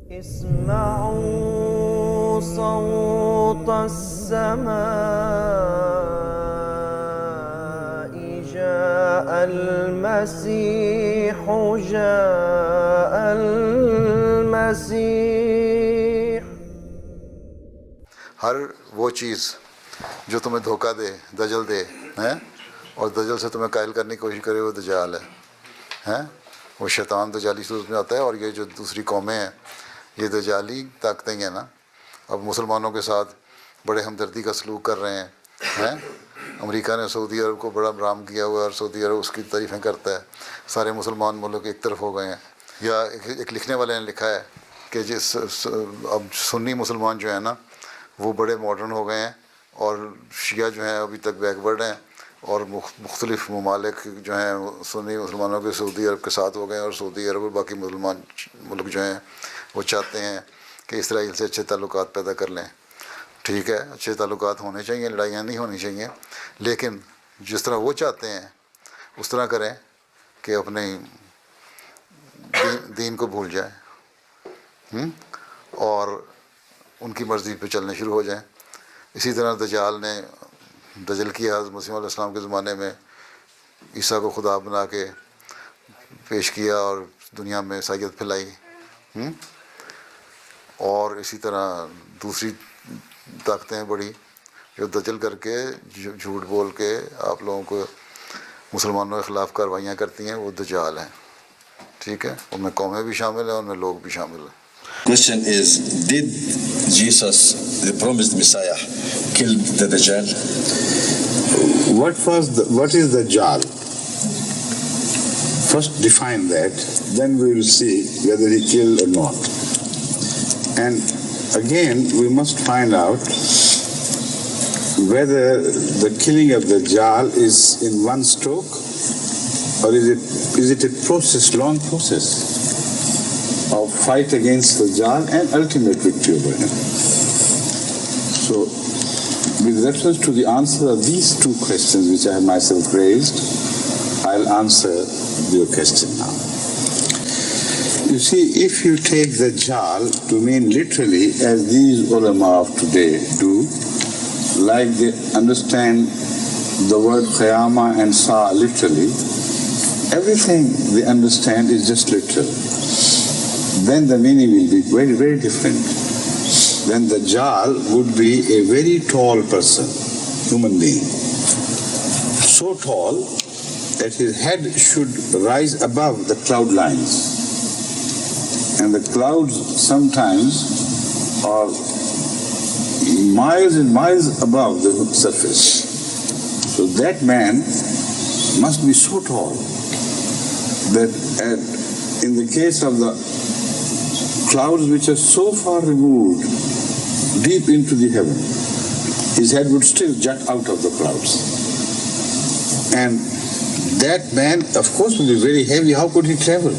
اسمعوا صوت السماء جاء المسيح جاء المسيح. हर वो चीज़ जो तुम्हें धोखा दे, दजल दे, हैं, और दजल से तुम्हें कायल करने की कोशिश करे, वो दजाल है, हैं. वो शैतान दजाली सूरत में आता है, और ये जो दूसरी कौमें हैं ये दजाली ताकतें हैं ना, अब मुसलमानों के साथ बड़े हमदर्दी का सलूक कर रहे हैं, हैं. अमेरिका ने सऊदी अरब को बड़ा बराम किया हुआ है और सऊदी अरब उसकी तारीफ़ें करता है. सारे मुसलमान मुल्क एक तरफ हो गए हैं. या एक लिखने वाले ने लिखा है कि अब सुन्नी मुसलमान जो है ना वो बड़े मॉडर्न हो गए हैं और शिया जो हैं अभी तक बैकवर्ड हैं, और मुख्तलिफ ममालिक जो हैं सुन्नी मुसलमानों के सऊदी अरब के साथ हो गए हैं, और सऊदी अरब और बाकी मुसलमान मुल्क जो हैं वो चाहते हैं कि इसराइल से अच्छे ताल्लुकात पैदा कर लें. ठीक है, अच्छे ताल्लुकात होने चाहिए, लड़ाइयाँ नहीं होनी चाहिए, लेकिन जिस तरह वो चाहते हैं उस तरह करें कि अपने दीन को भूल जाए और उनकी मर्ज़ी पे चलने शुरू हो जाएं. इसी तरह दजल किया हज़रत मसीह अलैहिस्सलाम के ज़माने में, ईसा को खुदा बना के पेश किया और दुनिया में ईसाईयत फैलाई. और इसी तरह दूसरी ताकतें हैं बड़ी जो दजल करके झूठ बोल के आप लोगों को मुसलमानों के ख़िलाफ़ कार्रवाइयाँ करती हैं, वो दजाल हैं. ठीक है, उनमें कौमें भी शामिल हैं, उनमें लोग भी शामिल हैं. Question is, did Jesus, the promised Messiah, kill the Dajjal? What is the Dajjal? First define that, then we will see whether he killed or not. And again, we must find out whether the killing of the Dajjal is in one stroke, or is it a process, long process of fight against the Dajjal and ultimate victory over him. So, with reference to the answer of these two questions which I have myself raised, I'll answer your question now. You see, if you take the Dajjal to mean literally, as these ulama of today do, like they understand the word Qiyamah and Sa literally, everything they understand is just literal. Then the meaning will be very, very different. Then the Dajjal would be a very tall person, human being. So tall that his head should rise above the cloud lines. And the clouds sometimes are miles and miles above the surface. So that man must be so tall that in the case of the clouds which are so far removed, deep into the heaven, his head would still jut out of the clouds. And that man, of course, would be very heavy. How could he travel?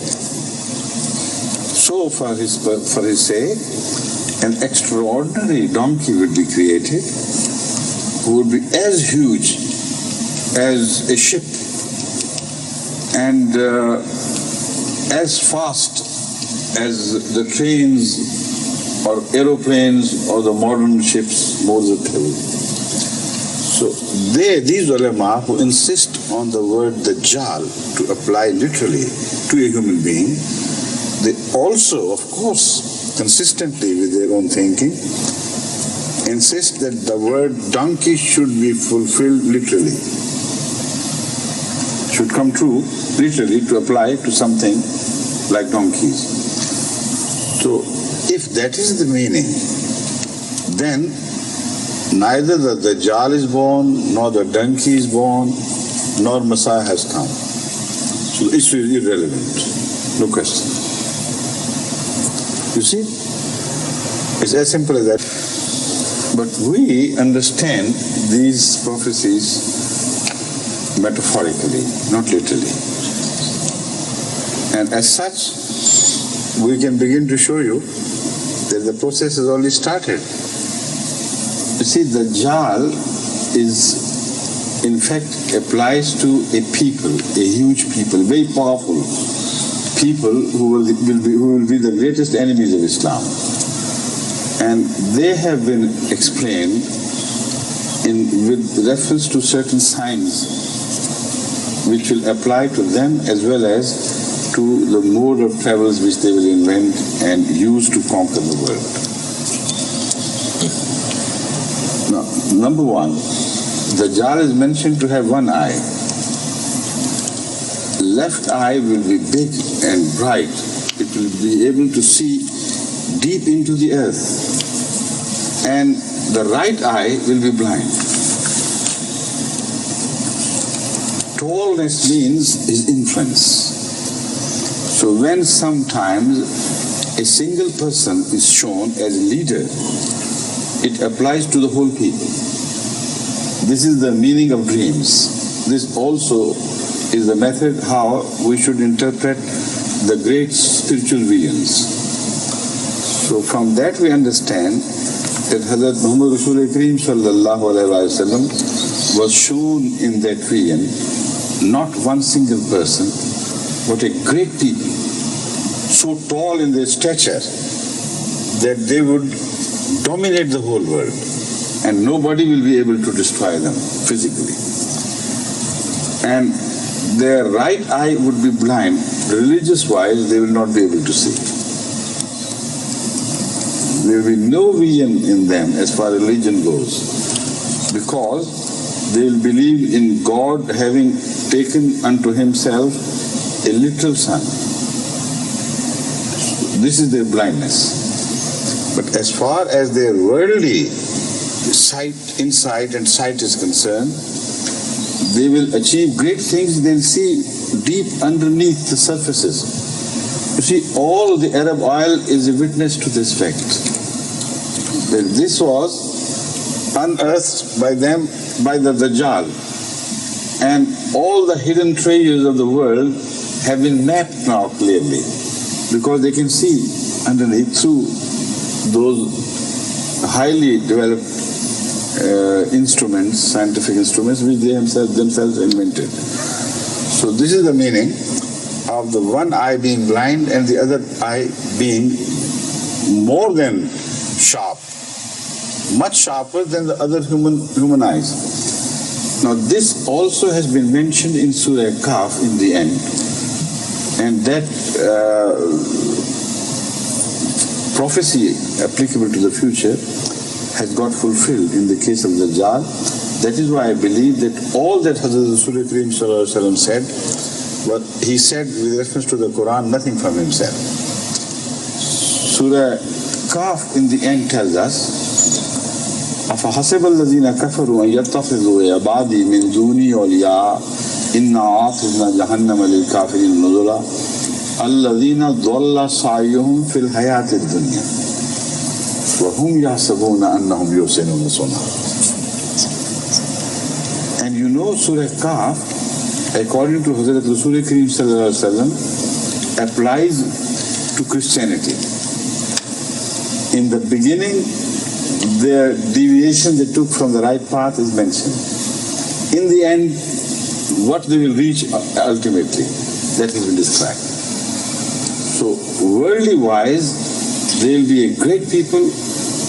So for his sake, an extraordinary donkey would be created, who would be as huge as a ship and as fast as the trains or aeroplanes or the modern ships, modes of travel. So these ulama who insist on the word Dajjal to apply literally to a human being, they also, of course, consistently with their own thinking, insist that the word donkey should be fulfilled literally. Should come true literally to apply to something like donkeys. So, if that is the meaning, then neither the Dajjal is born, nor the donkey is born, nor Messiah has come. So, the issue is irrelevant. No question. You see? It's as simple as that. But we understand these prophecies metaphorically, not literally. And as such, we can begin to show you that the process has already started. You see, the Dajjal is, in fact, applies to a people, a huge people, very powerful, people who will be the greatest enemies of Islam. And they have been explained with reference to certain signs which will apply to them as well as to the mode of travels which they will invent and use to conquer the world. Now, number one, Dajjal is mentioned to have one eye. Left eye will be big and bright. It will be able to see deep into the earth. And the right eye will be blind. Tallness means his influence. So when sometimes a single person is shown as a leader, it applies to the whole people. This is the meaning of dreams. This also is the method how we should interpret the great spiritual visions. So from that we understand that Hazrat Muhammad Rasul Kareem sallallahu alaihi wasallam was shown in that vision not one single person, but a great people, so tall in their stature that they would dominate the whole world and nobody will be able to destroy them physically. And their right eye would be blind. Religious-wise, they will not be able to see. There will be no vision in them as far as religion goes, because they will believe in God having taken unto himself a literal son. This is their blindness. But as far as their worldly insight and sight is concerned, they will achieve great things. They'll see deep underneath the surfaces. You see, all of the Arab oil is a witness to this fact. That this was unearthed by them, by the Dajjal. And all the hidden treasures of the world have been mapped now clearly, because they can see underneath through those highly developed instruments, scientific instruments, which they themselves invented. So this is the meaning of the one eye being blind and the other eye being more than sharp, much sharper than the other human eyes. Now this also has been mentioned in Surah Kahf in the end, and that prophecy applicable to the future has got fulfilled in the case of Dajjal. That is why I believe that all that Hazrat Rasul Kareem said, what he said with reference to the Quran, nothing from himself. Surah Kahf in the end tells us, أَفَحَسِبَ الَّذِينَ كَفَرُوا أَن يَتَّخِذُوا عِبَادِي مِن دُونِي أَوْلِيَاءَ إِنَّا أَعْتَدْنَا جَهَنَّمَ لِلْكَافِرِينَ نُزُلًا الَّذِينَ ضَلَّ سَعْيُهُمْ فِي الْحَيَاةِ الدُّنْيَا وَهُمْ يَحْسَبُونَ أَنَّهُمْ يُحْسِنُونَ صُنْعًا. And you know Surah Kahf, according to Hazrat Rasul Kareem sallallahu alaihi wasallam, applies to Christianity. In the beginning, their deviation they took from the right path is mentioned. In the end, what they will reach ultimately, that has been described. So, worldly wise, they will be a great people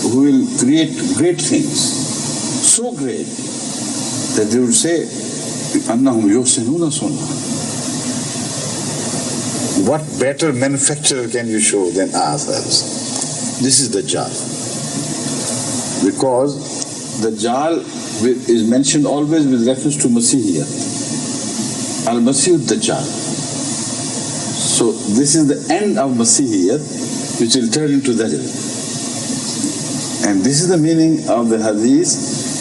who will create great things, so great that they would say, "Annahum yuhsinuna sunna." What better manufacturer can you show than ourselves? This is Dajjal. Because Dajjal is mentioned always with reference to Masihiyya. Al-Masih Dajjal. So this is the end of Masihiyya, which will turn into Dajjal. And this is the meaning of the hadith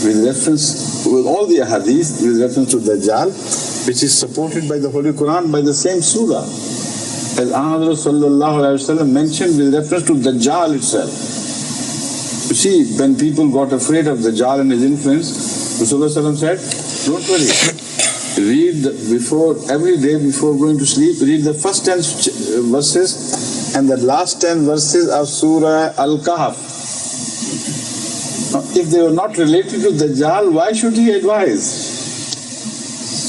with reference, with all the hadith with reference to Dajjal, which is supported by the Holy Quran, by the same surah. As Ahmad sallallahu alaihi wasallam mentioned with reference to Dajjal itself. You see, when people got afraid of Dajjal and his influence, Rasulullah said, don't worry, every day before going to sleep, read the first 10 verses and the last 10 verses of Surah Al-Kahf. Now, if they were not related to Dajjal, why should he advise?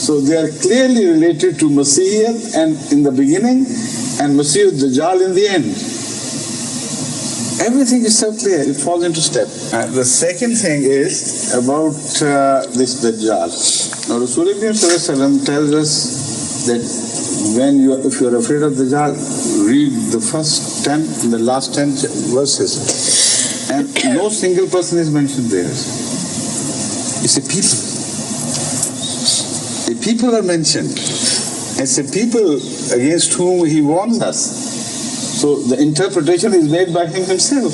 So they are clearly related to Masihiyyat, and in the beginning, and Masih Dajjal in the end. Everything is so clear, it falls into step. The second thing is about this Dajjal. Now Rasulullah tells us that if you are afraid of Dajjal, read the first 10 and the last 10 verses. And no single person is mentioned there. It's a people. The people are mentioned. It's a people against whom he warns us. So the interpretation is made by him himself.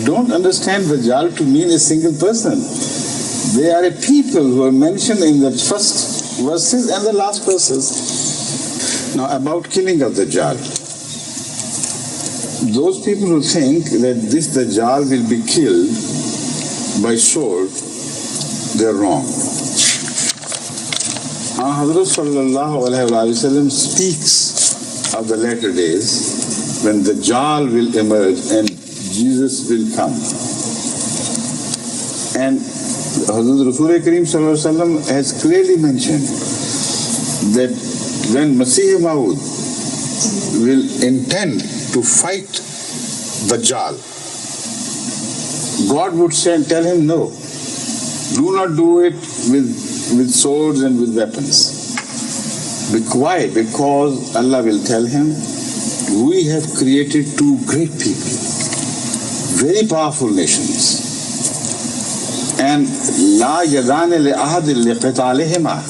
Don't understand Dajjal to mean a single person. They are a people who are mentioned in the first verses and the last verses. Now about killing of Dajjal. Those people who think that this Dajjal will be killed by sword, they are wrong. Hazrat sallallahu alaihi wasallam speaks of the latter days when the Dajjal will emerge and Jesus will come. And Hazrat Rasul Kareem sallallahu alaihi wasallam has clearly mentioned that when Masih Maud will intend to fight Dajjal, God would tell him, no, do not do it with swords and with weapons. Why? Because Allah will tell him, we have created two great people, very powerful nations. And La yadane li ahadin li qitalihima.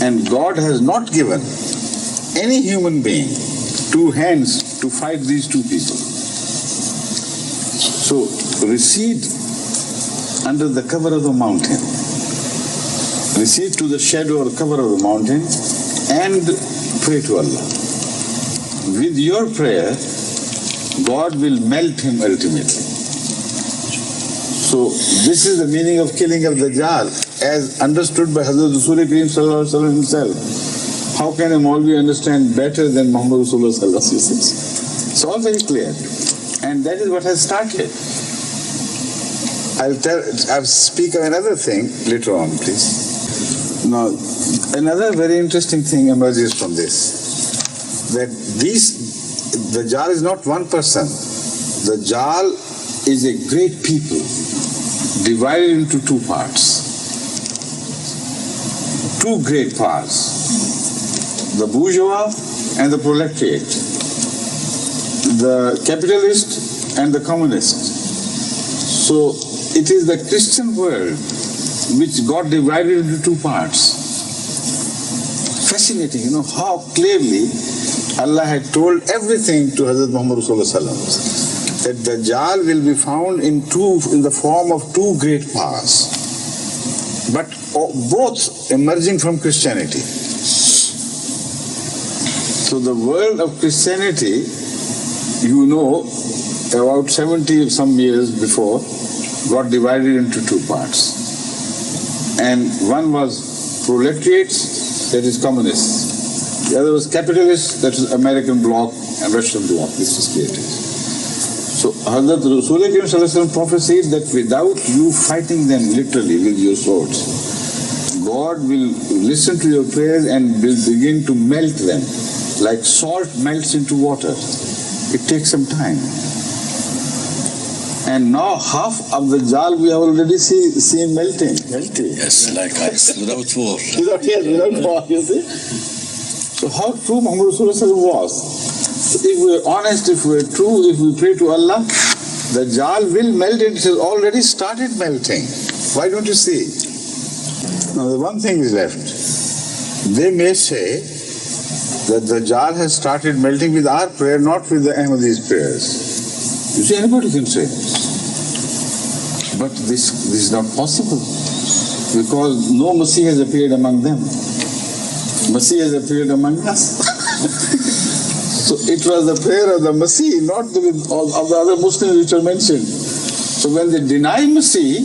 And God has not given any human being two hands to fight these two people. So recede under the cover of the mountain. Recede to the shadow or cover of the mountain and pray to Allah. With your prayer, God will melt him ultimately. So this is the meaning of killing of Dajjal as understood by Hazrat Rasul Kareem sallallahu alaihi wasallam himself. How can a Maulvi understand better than Muhammad Rasulullah sallallahu alaihi wasallam? It's all very clear. And that is what has started. I'll speak of another thing later on, please. Now, another very interesting thing emerges from this. That Dajjal is not one person. Dajjal is a great people divided into two parts. Two great parts. The bourgeois and the proletariat. The capitalist and the communist. So it is the Christian world which got divided into two parts. Fascinating, how clearly Allah had told everything to Hazrat Muhammad Rasulullah that Dajjal will be found in the form of two great powers, but both emerging from Christianity. So the world of Christianity, about 70 some years before, got divided into two parts. And one was proletariats, that is communists. The other was capitalists, that is American bloc and Western bloc. This was created. So Hazrat Rasul prophesied that without you fighting them literally with your swords, God will listen to your prayers and will begin to melt them like salt melts into water. It takes some time. And now half of the Dajjal we have already seen melting. Yes, like ice, without war. Without war, you see. So how true Muhammad Rasulullah was. So if we are honest, if we are true, if we pray to Allah, the Dajjal will melt. It has already started melting. Why don't you see? Now the one thing is left. They may say that the Dajjal has started melting with our prayer, not with the Ahmadis' prayers. You see, anybody can say this. But this is not possible, because no Masih has appeared among them. Masih has appeared among us. So it was the prayer of the Masih, not of the other Muslims which are mentioned. So when they deny Masih,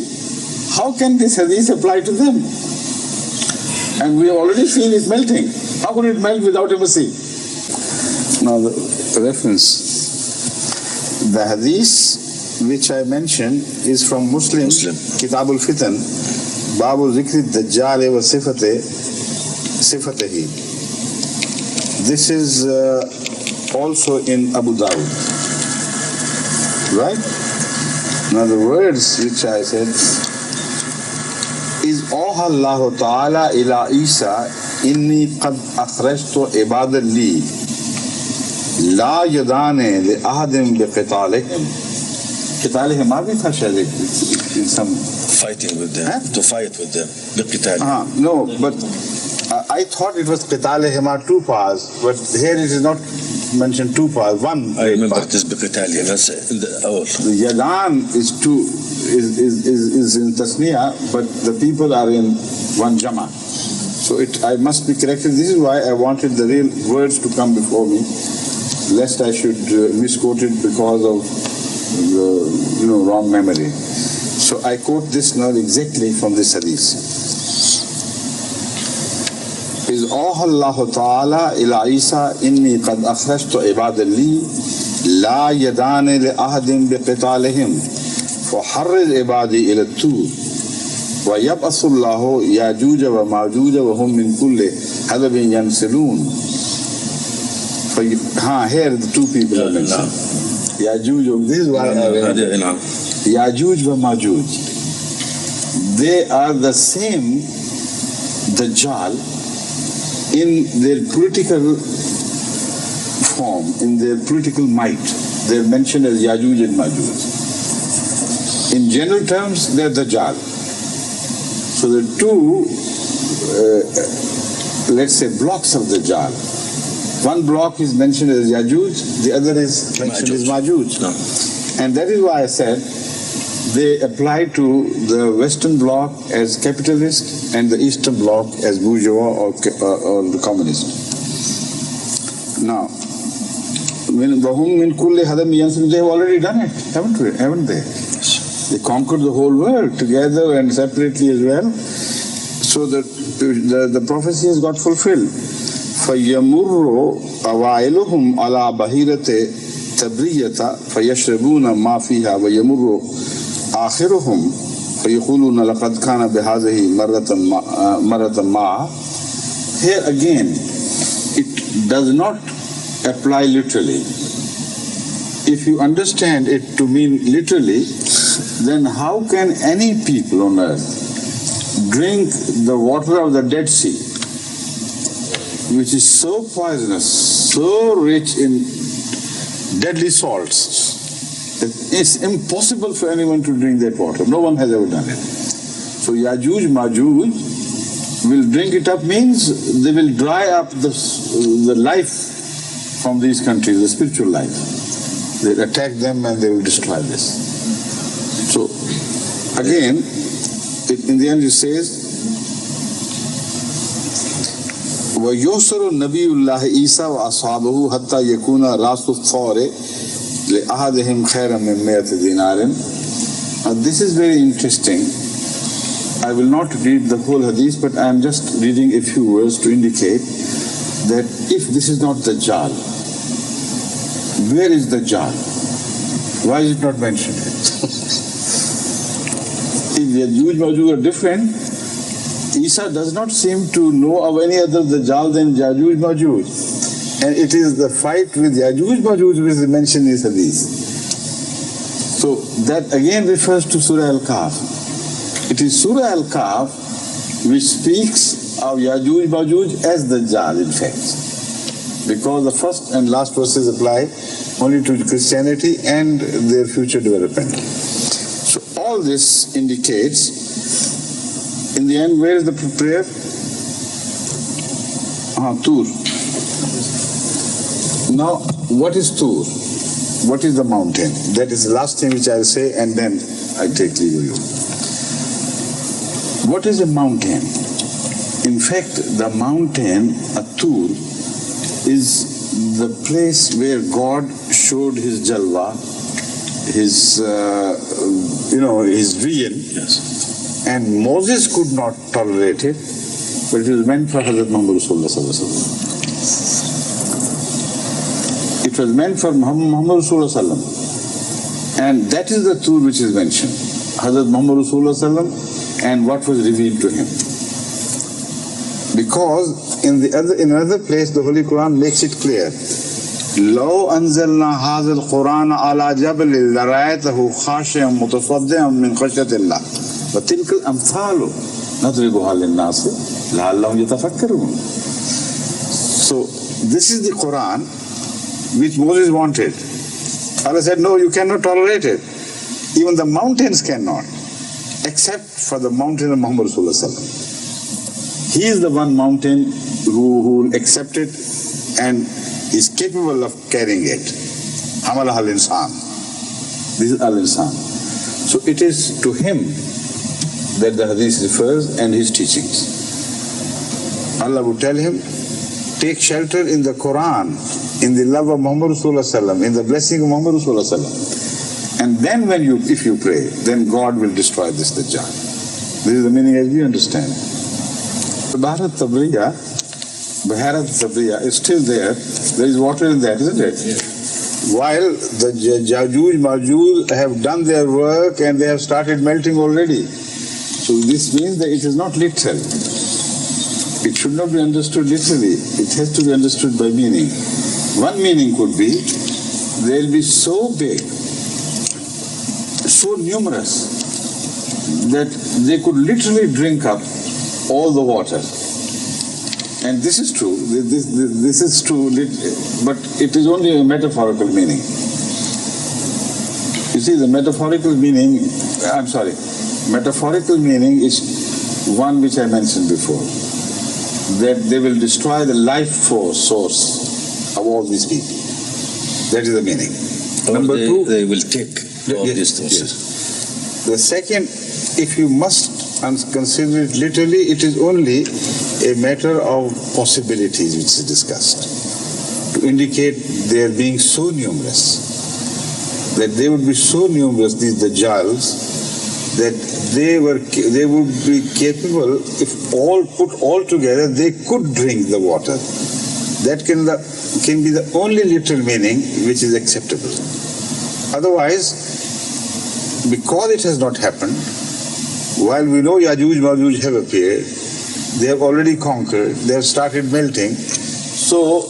how can this hadith apply to them? And we have already seen it melting. How could it melt without a Masih? Now the reference. The hadith which I mentioned is from Muslim. Kitab al-Fitan, Babu Zikri Dajjal wa Sifatehi. This is also in Abu Dawud. Right? Now the words which I said is Oha Allah Ta'ala ila Isa inni qad akhrajtu ibadan li la yadane li ahadim bi qitalihim. Qitalihim bhi tha shayad in some Fighting with them, to fight with them. بقتال. No, but I thought it was qitalihim are two parts, but here it is not mentioned two parts, one. I remember part. it is بقتالهم. That's in the awal. The Yadan is two, is in Tasniya, but the people are in one Jama. So I must be corrected. This is why I wanted the real words to come before me, lest I should misquote it because of wrong memory. So I quote this now exactly from this hadith. Is Allah Ta'ala ila Isa inni qad akhrajtu ibadan li la yadani li ahadin bi qitalihim فحرض عبادي إلى الطور ويبعث الله ياجوج وماجوج وهم من كل حدب ينسلون. Here the two people are mentioned. Yajuj, this is why I read. Yajuj wa Majuj. They are the same Dajjal in their political form, in their political might. They are mentioned as Yajuj and Majuj. In general terms, they are Dajjal. So the two, let's say, blocks of Dajjal. One block is mentioned as Yajuj, the other is mentioned as Majuj. No. And that is why I said they apply to the Western bloc as capitalist and the Eastern bloc as bourgeois or the communist. Now, they have already done it, haven't they? They conquered the whole world together and separately as well. So the prophecy has got fulfilled. فَيَمُرُّ أَوَائِلُهُمْ عَلَى بَحِيرَةِ تَبْرِيَّةَ فَيَشْرَبُونَ مَا فِيهَا وَيَمُرُّ آخِرُهُمْ فَيَقُولُونَ لَقَدْ كَانَ بِهَذِهِ مَرَّةً مَا. Here again, it does not apply literally. If you understand it to mean literally, then how can any people on earth drink the water of the Dead Sea, which is so poisonous, so rich in deadly salts, that it's impossible for anyone to drink that water. No one has ever done it. So Yajuj, Majuj will drink it up means they will dry up the life from these countries, the spiritual life. They'll attack them and they will destroy this. So again, in the end it says, وَيُوسَرُ النَّبِيُّ اللَّهِ إِيسَى وَأَصْحَابُهُ حَتَّى يَكُونَ رَاسُ الثَّورِ لِأَحَدِهِمْ خَيْرًا مِنْ مِئَةِ دِينَارٍ. This is very interesting. I will not read the whole hadith, but I am just reading a few words to indicate that if this is not Dajjal, where is Dajjal? Why is it not mentioned? If Yajuj Majuj are different, Isa does not seem to know of any other Dajjal than Yajuj Majuj. And it is the fight with Yajuj Majuj which is mentioned in this hadith. So that again refers to Surah Al-Kahf. It is Surah Al-Kahf which speaks of Yajuj Majuj as Dajjal in fact. Because the first and last verses apply only to Christianity and their future development. So all this indicates, in the end, where is the prayer? Tur. Now, what is Tur? What is the mountain? That is the last thing which I will say, and then I take leave of you. What is a mountain? In fact, the mountain, Tur, is the place where God showed His Jalwa, His, His vision. Yes. And Moses could not tolerate it, but it was meant for Hazrat Muhammad Rasulullah Sallallahu Alaihi Wasallam. It was meant for Muhammad Rasulullah Sallallahu Alaihi Wasallam. And that is the Tur which is mentioned. Hazrat Muhammad Rasulullah Sallallahu Alaihi Wasallam and what was revealed to him. Because in another place, the Holy Quran makes it clear. لو أنزلنا هذا القرآن على جبل لرأيته خاشعا متصدعا من خشية الله وتلك الأمثال نضربها للناس لعلهم يتفكرون. So this is the Quran which Moses wanted. Allah said, no, you cannot tolerate it. Even the mountains cannot, except for the mountain of Muhammad Sallallahu Alaihi Wasallam. He is the one mountain who will accept it and is capable of carrying it. Hamala al-insan. This is al-insan. So it is to him that the hadith refers and his teachings. Allah would tell him, take shelter in the Quran, in the love of Muhammad Rasulullah, in the blessing of Muhammad Rasulullah. And then if you pray, then God will destroy this Dajjal. This is the meaning as we understand. Bharat Tabriya is still there. There is water in that, isn't it? Yes. While the Yajuj Majuj have done their work and they have started melting already. So this means that it is not literal. It should not be understood literally. It has to be understood by meaning. One meaning could be, they will be so big, so numerous, that they could literally drink up all the water. And this is true. This is true, but it is only a metaphorical meaning. You see, the metaphorical meaning is one which I mentioned before, that they will destroy the life source of all these people. That is the meaning. Number two, they will take all these sources. Yes. The second, if you must consider it literally, it is only a matter of possibilities which is discussed, to indicate their being so numerous, that they would be so numerous, these Dajjals, that they would be capable, if all put all together, they could drink the water. That can be the only literal meaning which is acceptable. Otherwise, because it has not happened, while we know Yajuj Majuj have appeared, they have already conquered, they have started melting. So,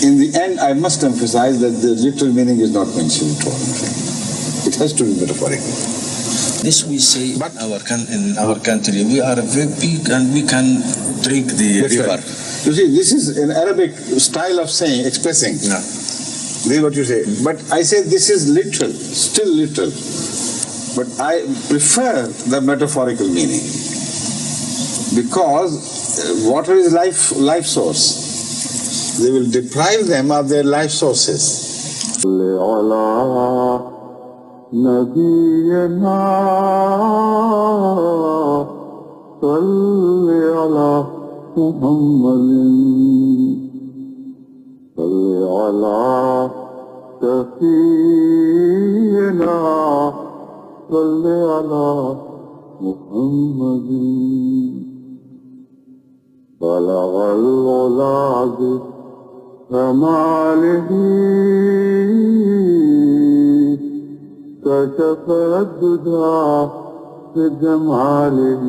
in the end, I must emphasize that the literal meaning is not mentioned at all. It has to be metaphorical. This we say in our country. We are very big and we can drink the river. Right. You see, this is an Arabic style of expressing. Yeah. This is what you say. But I say this is literal, still literal. But I prefer the metaphorical meaning, because water is life source. They will deprive them of their life sources. صل على محمد بلغ العلا بكماله كشف الدجى بجماله